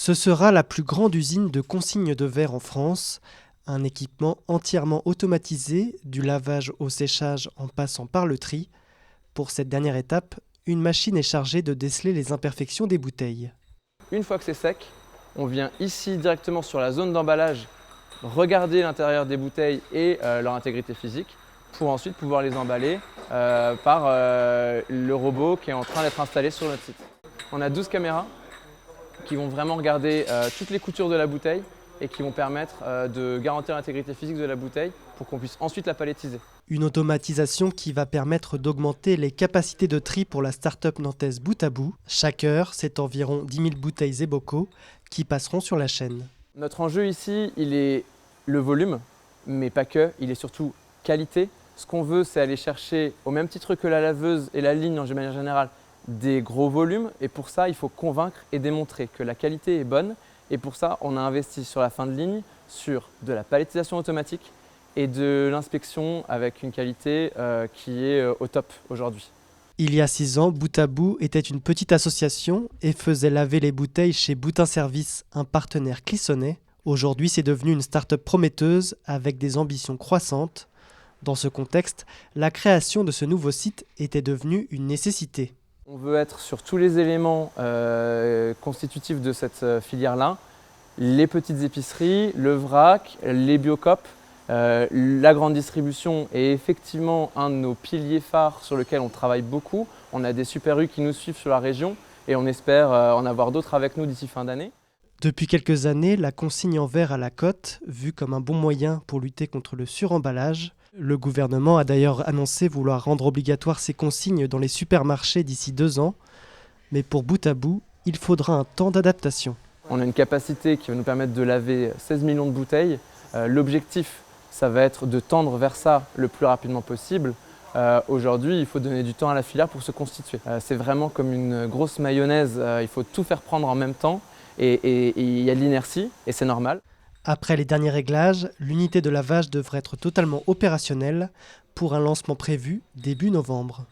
Ce sera la plus grande usine de consigne de verre en France, un équipement entièrement automatisé, du lavage au séchage en passant par le tri. Pour cette dernière étape, une machine est chargée de déceler les imperfections des bouteilles. Une fois que c'est sec, on vient ici directement sur la zone d'emballage regarder l'intérieur des bouteilles et leur intégrité physique pour ensuite pouvoir les emballer par le robot qui est en train d'être installé sur notre site. On a 12 caméras qui vont vraiment regarder toutes les coutures de la bouteille et qui vont permettre de garantir l'intégrité physique de la bouteille pour qu'on puisse ensuite la palettiser. Une automatisation qui va permettre d'augmenter les capacités de tri pour la start-up nantaise Bout à Bout. Chaque heure, c'est environ 10 000 bouteilles et bocaux qui passeront sur la chaîne. Notre enjeu ici, il est le volume, mais pas que, il est surtout qualité. Ce qu'on veut, c'est aller chercher, au même titre que la laveuse et la ligne en manière générale, des gros volumes. Et pour ça, il faut convaincre et démontrer que la qualité est bonne. Et pour ça, on a investi sur la fin de ligne, sur de la palettisation automatique et de l'inspection avec une qualité qui est au top aujourd'hui. Il y a 6 ans, Bout à Bout était une petite association et faisait laver les bouteilles chez Boutin Service, un partenaire clissonnais. Aujourd'hui, c'est devenu une start-up prometteuse avec des ambitions croissantes. Dans ce contexte, la création de ce nouveau site était devenue une nécessité. On veut être sur tous les éléments constitutifs de cette filière-là, les petites épiceries, le vrac, les biocoop, la grande distribution est effectivement un de nos piliers phares sur lequel on travaille beaucoup. On a des super U qui nous suivent sur la région et on espère en avoir d'autres avec nous d'ici fin d'année. Depuis quelques années, la consigne en verre à la cote, vue comme un bon moyen pour lutter contre le suremballage. Le gouvernement a d'ailleurs annoncé vouloir rendre obligatoire ces consignes dans les supermarchés d'ici 2 ans. Mais pour Bout à Bout, il faudra un temps d'adaptation. On a une capacité qui va nous permettre de laver 16 millions de bouteilles. L'objectif, ça va être de tendre vers ça le plus rapidement possible. Aujourd'hui, il faut donner du temps à la filière pour se constituer. C'est vraiment comme une grosse mayonnaise, il faut tout faire prendre en même temps et il y a de l'inertie et c'est normal. Après les derniers réglages, l'unité de lavage devrait être totalement opérationnelle pour un lancement prévu début novembre.